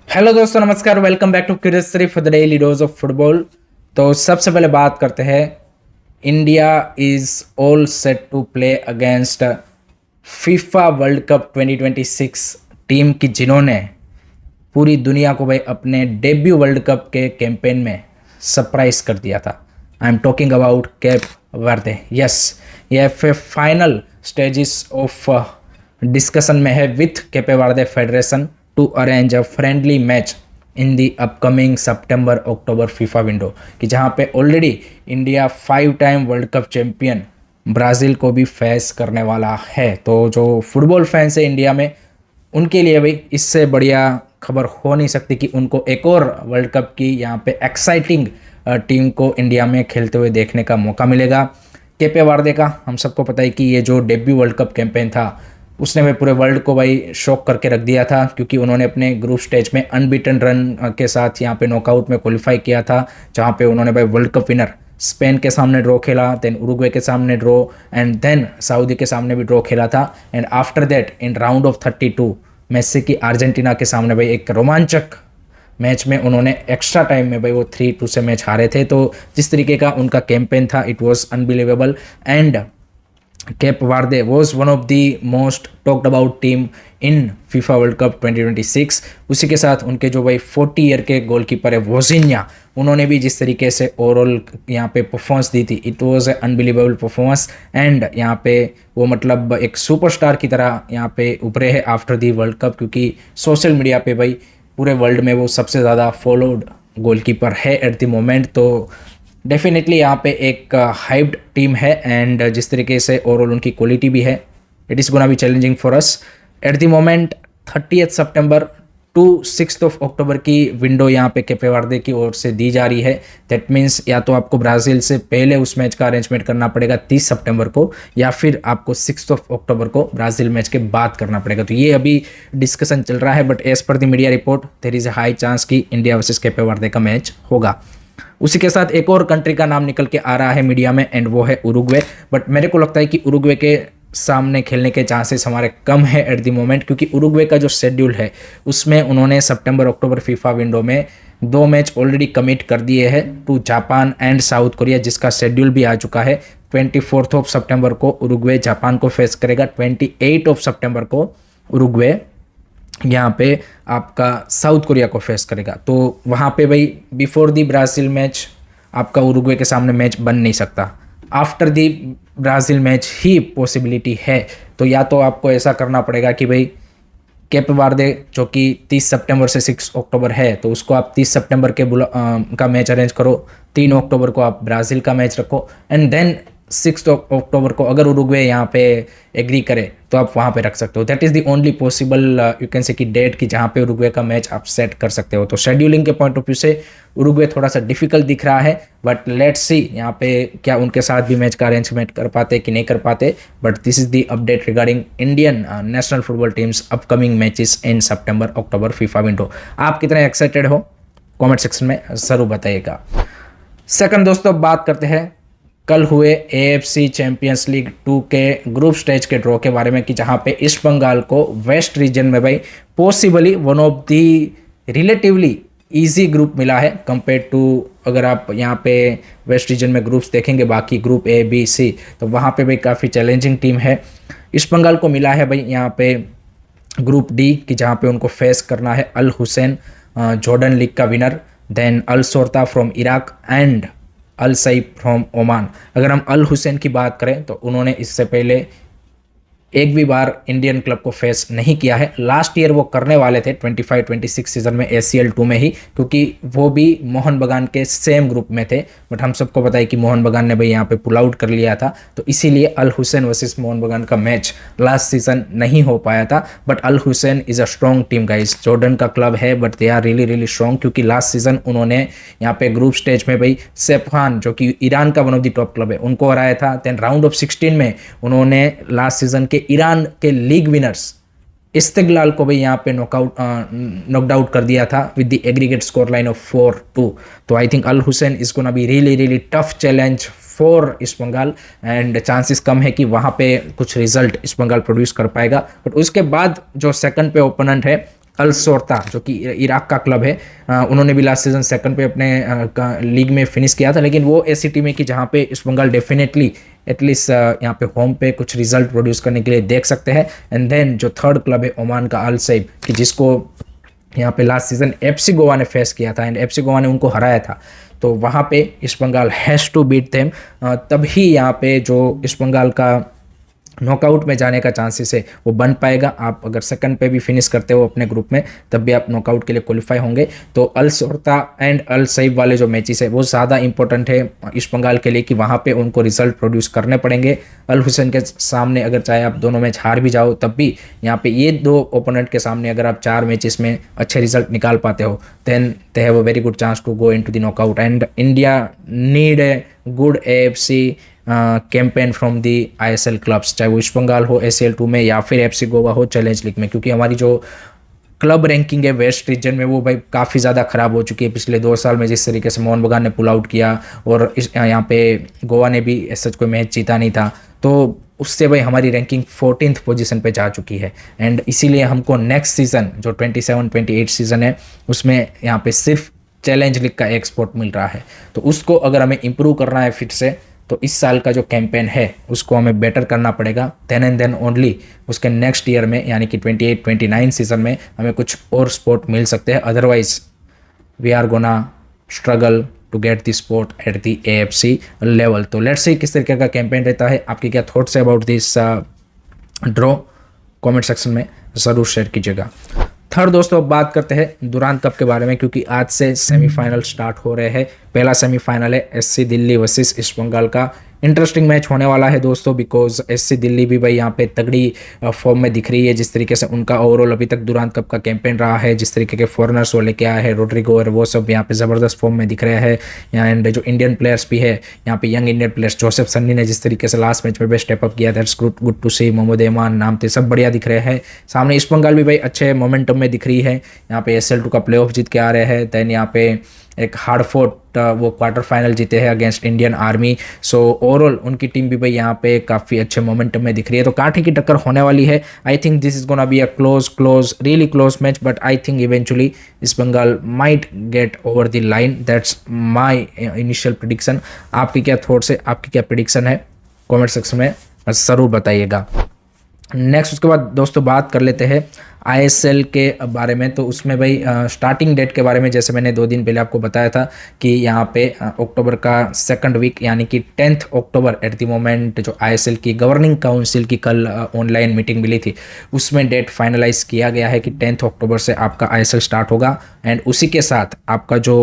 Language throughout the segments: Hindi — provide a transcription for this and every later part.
हेलो दोस्तों, नमस्कार। Welcome back to Curious for the daily dose of football. तो सबसे पहले बात करते हैं, India is all set to play against FIFA World Cup 2026 team की, जिन्होंने पूरी दुनिया को भाई अपने डेब्यू वर्ल्ड कप के कैंपेन में सरप्राइज कर दिया था। I am talking about Cape Verde. Yes, ये फाइनल स्टेजेस ऑफ डिस्कशन में है with Cape Verde federation to arrange a friendly match in the upcoming September October FIFA window, कि जहाँ पे already India 5 time world cup champion Brazil को भी फेस करने वाला है। तो जो फुटबॉल फैंस है इंडिया में, उनके लिए भी इससे बढ़िया खबर हो नहीं सकती कि उनको एक और वर्ल्ड कप की यहाँ पे एक्साइटिंग टीम को इंडिया में खेलते हुए देखने का मौका मिलेगा। केपे वार्दे का हम सबको पता है कि ये जो डेब्यू वर्ल्ड कप कैंपेन था, उसने भाई पूरे वर्ल्ड को भाई शॉक करके रख दिया था, क्योंकि उन्होंने अपने ग्रुप स्टेज में अनबीटन रन के साथ यहाँ पे नॉकआउट में क्वालिफाई किया था, जहाँ पे उन्होंने भाई वर्ल्ड कप विनर स्पेन के सामने ड्रॉ खेला, देन उरुग्वे के सामने ड्रॉ, एंड देन सऊदी के सामने भी ड्रॉ खेला था। And after that in round of 32 Messi की अर्जेंटीना के सामने भाई एक रोमांचक मैच में उन्होंने एक्स्ट्रा टाइम में भाई वो 3-2 से मैच हारे थे। तो जिस तरीके का उनका कैंपेन था, it was unbelievable. And Cape Verde was one of the most talked about team in FIFA World Cup 2026। उसी के साथ उनके जो भाई 40 ईयर के गोलकीपर है वोजिन्या, उन्होंने भी जिस तरीके से ओवरऑल यहाँ पे परफॉर्मेंस दी थी, it was a unbelievable performance. And यहाँ पे वो मतलब एक सुपरस्टार की तरह यहाँ पे उभरे हैं आफ्टर दी वर्ल्ड कप, क्योंकि सोशल मीडिया पे भाई पूरे वर्ल्ड में वो सबसे ज़्यादा फॉलोड गोलकीपर है एट द मोमेंट। तो डेफिनेटली यहाँ पे एक हाइप्ड टीम है, एंड जिस तरीके से ओवरऑल उनकी क्वालिटी भी है, it is gonna be challenging for us at the moment. 30 सितंबर टू 6 अक्टूबर की विंडो यहाँ पे केपे वर्दे की ओर से दी जा रही है। दैट मीन्स या तो आपको ब्राज़ील से पहले उस मैच का अरेंजमेंट करना पड़ेगा 30 सितंबर को, या फिर आपको 6 अक्टूबर को ब्राज़ील मैच के बाद करना पड़ेगा। तो ये अभी डिस्कशन चल रहा है, but as per the media report there is a high chance कि इंडिया वर्सेस केपे वर्दे का मैच होगा। उसी के साथ एक और कंट्री का नाम निकल के आ रहा है मीडिया में, एंड वो है उरुग्वे। बट मेरे को लगता है कि उरुग्वे के सामने खेलने के चांसेस हमारे कम है एट द मोमेंट, क्योंकि उरुग्वे का जो शेड्यूल है उसमें उन्होंने सितंबर अक्टूबर फीफा विंडो में 2 मैच ऑलरेडी कमिट कर दिए हैं to Japan and South Korea, जिसका शेड्यूल भी आ चुका है। 24 सितंबर को उरुग्वे जापान को फेस करेगा, 28 सितंबर को उरुग्वे यहाँ पे आपका साउथ कोरिया को फेस करेगा। तो वहाँ पे भाई बिफोर दी ब्राज़ील मैच आपका उरुग्वे के सामने मैच बन नहीं सकता, after the Brazil match he possibility है। तो या तो आपको ऐसा करना पड़ेगा कि भाई केप वर्दे जो कि 30 सितंबर से 6 अक्टूबर है, तो उसको आप 30 सितंबर के का मैच अरेंज करो, 3 अक्टूबर को आप ब्राज़ील का मैच रखो, एंड देन 6 अक्टूबर को अगर उरुग्वे यहाँ पे एग्री करे तो आप वहाँ पे रख सकते हो। That is the only possible you can say कि डेट की जहाँ पे उरुग्वे का मैच आप सेट कर सकते हो। तो शेड्यूलिंग के पॉइंट ऑफ व्यू से उरुग्वे थोड़ा सा डिफिकल्ट दिख रहा है, बट लेट्स सी यहाँ पे क्या उनके साथ भी मैच का अरेंजमेंट कर पाते कि नहीं कर पाते। But this is the update regarding Indian national football teams upcoming matches in September October FIFA window. आप कितने एक्साइटेड हो कॉमेंट सेक्शन में ज़रूर बताइएगा। सेकंड दोस्तों, बात करते हैं कल हुए AFC चैंपियंस लीग 2 के ग्रुप स्टेज के ड्रॉ के बारे में, कि जहां पे ईस्ट बंगाल को वेस्ट रीजन में भाई possibly one of the relatively easy group मिला है कंपेयर टू, अगर आप यहाँ पे वेस्ट रीजन में ग्रुप्स देखेंगे बाकी ग्रुप A B C, तो वहाँ पे भाई काफ़ी चैलेंजिंग टीम है। ईस्ट बंगाल को मिला है भाई यहाँ पे ग्रुप D, कि जहाँ पे उनको फेस करना है अल हुसैन जॉर्डन लीग का winner, then Al Shorta from Iraq and Al Seeb from Oman. अगर हम अल हुसैन की बात करें तो उन्होंने इससे पहले एक भी बार इंडियन क्लब को फेस नहीं किया है। लास्ट ईयर वो करने वाले थे 25-26 सीजन में ACL 2 में ही, क्योंकि वो भी मोहन बगान के सेम ग्रुप में थे, बट हम सबको पता है कि मोहन बगान ने भाई यहाँ पे पुल आउट कर लिया था, तो इसीलिए अल हुसैन वर्सेस मोहन बगान का मैच लास्ट सीजन नहीं हो पाया था। But Al Hussein is a strong team guys, Jordan का क्लब है, but they are really really strong, क्योंकि लास्ट सीजन उन्होंने यहाँ पे ग्रुप स्टेज में भाई सेफान जो कि ईरान का one of the top club है उनको हराया था। देन राउंड ऑफ 16 में उन्होंने लास्ट सीजन के ईरान के लीग विनर्स इस्तिकलाल को भी यहाँ पे नॉकड आउट कर दिया था with the aggregate score line of 4-2। तो I think Al Hussein is gonna be really really tough challenge for East Bengal, and chances कम है कि वहाँ पे कुछ रिजल्ट ईस्ट बंगाल प्रोड्यूस कर पाएगा। बट उसके बाद जो सेकंड पे ओपोनेंट है अल शोरता जो कि इराक का क्लब है, उन्होंने भी लास्ट सीजन सेकंड पे अपने लीग में फिनिश किया था, लेकिन वो ऐसी टीम है कि जहाँ पे ईस्ट बंगाल डेफिनेटली एटलीस्ट यहाँ पे होम पे कुछ रिजल्ट प्रोड्यूस करने के लिए देख सकते हैं। एंड देन जो थर्ड क्लब है ओमान का अल सैब, कि जिसको यहाँ पे लास्ट सीजन एफसी गोवा ने फेस किया था एंड एफसी गोवा ने उनको हराया था, तो वहाँ पे East Bengal has to beat them, तभी यहाँ पे जो ईस्ट बंगाल का नॉकआउट में जाने का चांसेस है वो बन पाएगा। आप अगर सेकंड पे भी फिनिश करते हो अपने ग्रुप में तब भी आप नॉकआउट के लिए क्वालिफाई होंगे। तो अल शोरता एंड अल सैब वाले जो मैचेस है वो ज़्यादा इंपॉर्टेंट है ईस्ट बंगाल के लिए, कि वहाँ पे उनको रिजल्ट प्रोड्यूस करने पड़ेंगे। अल हुसैन के सामने अगर चाहे आप दोनों मैच हार भी जाओ तब भी यहाँ पे ये दो ओपोनेंट के सामने अगर आप 4 मैचेस में अच्छे रिजल्ट निकाल पाते हो then they have a very good chance to go into the knockout. And India need a good AFC campaign from the ISL clubs, चाहे वो ईस्ट बंगाल हो ACL2 में या फिर FC गोवा हो चैलेंज लीग में, क्योंकि हमारी जो क्लब रैंकिंग है वेस्ट रीजन में वो भाई काफ़ी ज़्यादा ख़राब हो चुकी है पिछले 2 साल में। जिस तरीके से मोहन बगान ने पुल आउट किया और यहाँ पे गोवा ने भी ऐसा कोई मैच जीता नहीं था, तो उससे भाई हमारी रैंकिंग 14th पोजीशन पे जा चुकी है। एंड इसीलिए हमको नेक्स्ट सीज़न जो 27-28 सीज़न है उसमें यहाँ पे सिर्फ चैलेंज लीग का एक स्पॉट मिल रहा है, तो उसको अगर हमें इम्प्रूव करना है फिर से तो इस साल का जो कैंपेन है उसको हमें बेटर करना पड़ेगा। देन एंड देन ओनली उसके नेक्स्ट ईयर में यानी कि 28-29 सीजन में हमें कुछ और स्पोर्ट मिल सकते हैं, otherwise we are gonna struggle to get the support at the AFC level. तो लेट्स सी किस तरीके का कैंपेन रहता है, आपके क्या थॉट्स है about this draw, comment section में ज़रूर शेयर कीजिएगा। थर्ड दोस्तों अब बात करते हैं दुरान कप के बारे में, क्योंकि आज से सेमीफाइनल स्टार्ट हो रहे हैं। पहला सेमीफाइनल है SC दिल्ली वर्सेस ईस्ट बंगाल का। इंटरेस्टिंग मैच होने वाला है दोस्तों, बिकॉज SC दिल्ली भी भाई यहाँ पे तगड़ी फॉर्म में दिख रही है। जिस तरीके से उनका ओवरऑल अभी तक दुरान कप का कैंपेन रहा है, जिस तरीके के फॉरेनर्स वो लेके आए हैं, रोड्रिगो और वो सब यहाँ पे ज़बरदस्त फॉर्म में दिख रहे हैं। एंड जो इंडियन प्लेयर्स भी है यहाँ पे, young Indian players, Joseph Sunny ने जिस तरीके से लास्ट मैच में भी स्टेप अप किया, दैट्स गुड टू सी। मोहम्मद एमान नाम थे, सब बढ़िया दिख रहे हैं। सामने ईस्ट बंगाल भी भाई अच्छे मोमेंटम में दिख रही है, यहाँ पे SL2 का प्लेऑफ जीत के आ रहे हैं। दैन यहाँ पे एक हार्ड फोर्ट वो क्वार्टर फाइनल जीते हैं against Indian army. So overall उनकी टीम भी भाई यहाँ पे काफ़ी अच्छे मोमेंटम में दिख रही है, तो कांटे की टक्कर होने वाली है। I think this is gonna be a close really close match, but I think eventually East Bengal might get over the line, that's my initial prediction. आपकी क्या थॉट्स है, आपकी क्या प्रिडिक्शन है, कॉमेंट सेक्शन में ज़रूर बताइएगा। नेक्स्ट उसके बाद दोस्तों बात कर लेते हैं ISL के बारे में। तो उसमें भाई स्टार्टिंग डेट के बारे में जैसे मैंने 2 दिन पहले आपको बताया था कि यहाँ पे अक्टूबर का 2nd वीक यानी कि 10th October eight the moment जो ISL की गवर्निंग काउंसिल की कल ऑनलाइन मीटिंग मिली थी, उसमें डेट फाइनलाइज किया गया है कि 10th अक्टूबर से आपका ISL स्टार्ट होगा। एंड उसी के साथ आपका जो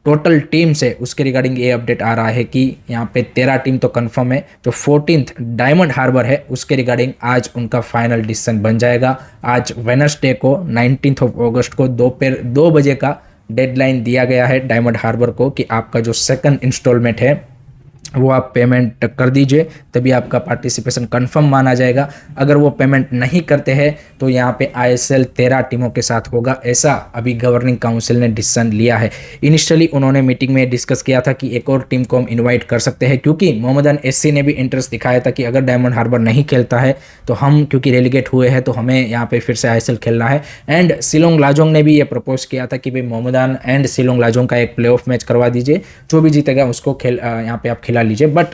टोटल टीम से उसके रिगार्डिंग ये अपडेट आ रहा है कि यहाँ पे 13 टीम तो कंफर्म है। जो 14th डायमंड हार्बर है उसके रिगार्डिंग आज उनका फाइनल डिसीजन बन जाएगा। आज वेडनेसडे को 19th ऑफ अगस्त को दोपहर 2 बजे का डेडलाइन दिया गया है डायमंड हार्बर को कि आपका जो 2nd इंस्टॉलमेंट है वो आप पेमेंट कर दीजिए, तभी आपका पार्टिसिपेशन कंफर्म माना जाएगा। अगर वो पेमेंट नहीं करते हैं तो यहाँ पे ISL 13 टीमों के साथ होगा, ऐसा अभी गवर्निंग काउंसिल ने डिसीजन लिया है। इनिशियली उन्होंने मीटिंग में डिस्कस किया था कि एक और टीम को हम इनवाइट कर सकते हैं, क्योंकि मोहम्मदन SC ने भी इंटरेस्ट दिखाया था कि अगर डायमंड हार्बर नहीं खेलता है तो हम, क्योंकि रेलीगेट हुए हैं, तो हमें यहाँ पे फिर से ISL खेलना है। एंड शिलोंग लाजोंग ने भी ये प्रपोज किया था कि भाई मोहम्मदन एंड शिलोंग लाजोंग का एक प्ले ऑफ मैच करवा दीजिए, जो भी जीतेगा उसको यहाँ पे आप खिला लीजिए। बट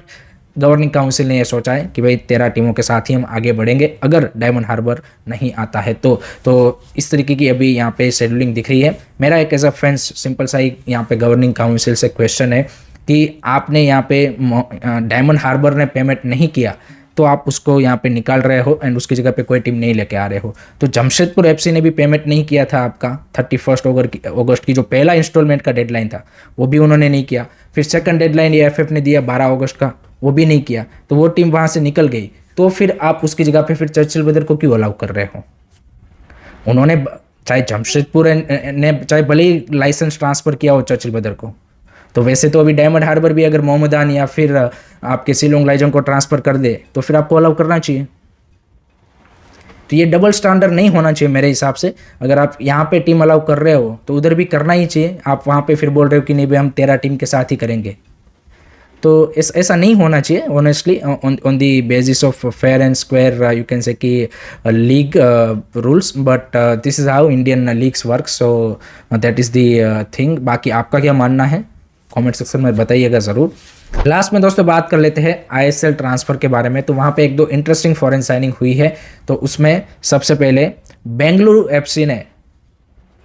गवर्निंग काउंसिल ने यह सोचा है कि भाई 13 टीमों के साथ ही हम आगे बढ़ेंगे अगर डायमंड हार्बर नहीं आता है तो इस तरीके की अभी यहाँ पे शेड्यूलिंग दिख रही है। मेरा एक एज अ फ्रेंड्स सिंपल सा ही यहाँ पे गवर्निंग काउंसिल से क्वेश्चन है कि आपने यहाँ पे डायमंड हार्बर ने पेमेंट नहीं किया तो आप उसको यहाँ पे निकाल रहे हो एंड उसकी जगह पे कोई टीम नहीं लेके आ रहे हो। तो जमशेदपुर FC ने भी पेमेंट नहीं किया था आपका 31 अगस्त की जो पहला इंस्टॉलमेंट का डेडलाइन था, वो भी उन्होंने नहीं किया। फिर 2nd डेडलाइन ये FF ने दिया 12 अगस्त का, वो भी नहीं किया, तो वो टीम वहाँ से निकल गई। तो फिर आप उसकी जगह पे फिर चर्चिल ब्रदर को क्यों अलाउ कर रहे हो? उन्होंने चाहे जमशेदपुर ने चाहे भले ही लाइसेंस ट्रांसफ़र किया हो चर्चिल ब्रदर को, तो वैसे तो अभी डायमंड हार्बर भी अगर मोहम्मदान या फिर आपके शिलोंग लाइजोंग को ट्रांसफ़र कर दे तो फिर आपको अलाउ करना चाहिए। तो ये डबल स्टैंडर्ड नहीं होना चाहिए मेरे हिसाब से। अगर आप यहाँ पे टीम अलाउ कर रहे हो तो उधर भी करना ही चाहिए। आप वहाँ पे फिर बोल रहे हो कि नहीं भाई हम 13 टीम के साथ ही करेंगे, तो ऐसा नहीं होना चाहिए honestly, on the basis of fair and square you can say कि league rules, but this is how Indian leagues work, so that is the thing. बाकी आपका क्या मानना है कमेंट सेक्शन में बताइएगा ज़रूर। लास्ट में दोस्तों बात कर लेते हैं आईएसएल ट्रांसफ़र के बारे में। तो वहाँ पे एक दो इंटरेस्टिंग फॉरेन साइनिंग हुई है। तो उसमें सबसे पहले बेंगलुरु एफसी ने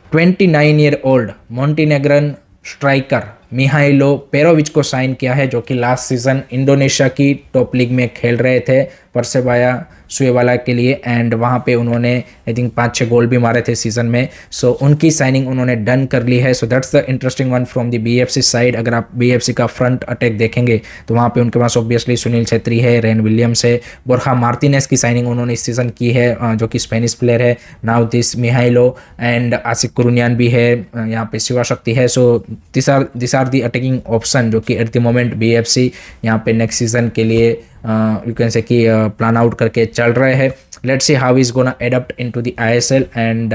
29 ईयर ओल्ड मोंटीनेग्रन स्ट्राइकर मिहाइलो पेरोविच को साइन किया है, जो कि लास्ट सीजन इंडोनेशिया की टॉप लीग में खेल रहे थे परसेबाया सुएवाला के लिए, एंड वहाँ पे उन्होंने आई थिंक 5-6 गोल भी मारे थे सीजन में। सो उनकी साइनिंग उन्होंने डन कर ली है। So that's the interesting one from the BFC side. अगर आप बीएफसी का फ्रंट अटैक देखेंगे तो वहाँ पे उनके पास ऑब्वियसली सुनील छेत्री है, रेन विलियम्स है, बोरखा मार्टिनेस की साइनिंग उन्होंने इस सीजन की है, जो कि स्पेनिश प्लेयर है। Now this Mihailo and Asik Kuruniyan भी है, यहाँ पे शिवा शक्ति है। So this are the attacking option जो कि एट द मोमेंट बीएफसी यहाँ पे नेक्स्ट सीजन के लिए यू कैन से कि प्लान आउट करके चल रहे हैं। Let's see how is gonna adapt into the ISL and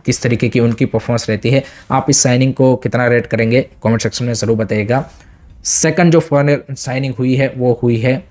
किस तरीके की उनकी परफॉर्मेंस रहती है। आप इस साइनिंग को कितना रेट करेंगे कमेंट सेक्शन में ज़रूर बताइएगा। सेकंड जो फॉरेन साइनिंग हुई है वो हुई है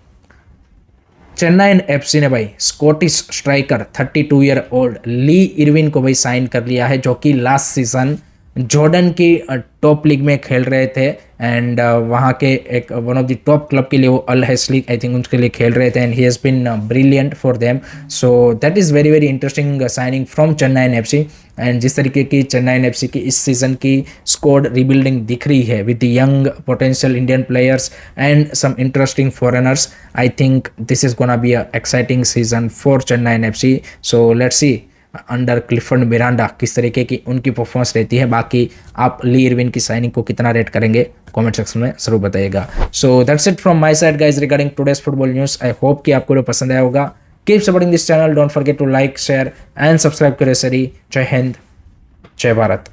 चेन्नई एफसी ने भाई स्कॉटिश स्ट्राइकर 32 ईयर ओल्ड ली इरविन को भाई साइन कर लिया है, जो कि लास्ट सीजन जॉर्डन की टॉप लीग में खेल रहे थे, एंड वहाँ के एक one of the top club के लिए वो अल हैसली आई थिंक उनके लिए खेल रहे थे, and he has been brilliant for them. So that is very very interesting signing from Chennai FC. And जिस तरीके की चेन्नई एफसी की इस सीज़न की स्क्वाड रिबिल्डिंग दिख रही है with the young potential Indian players and some interesting foreigners, I think this is gonna be a exciting season for Chennai FC. So let's see under Clifford Miranda किस तरीके की उनकी परफॉर्मेंस रहती है। बाकी आप ली इरविन की साइनिंग को कितना रेट करेंगे कमेंट सेक्शन में जरूर बताइएगा। So that's it from my side guys regarding today's football news. I hope कि आपको पसंद आया होगा। Keep supporting this channel, don't forget to like share and subscribe करें सरी। जय हिंद, जय भारत।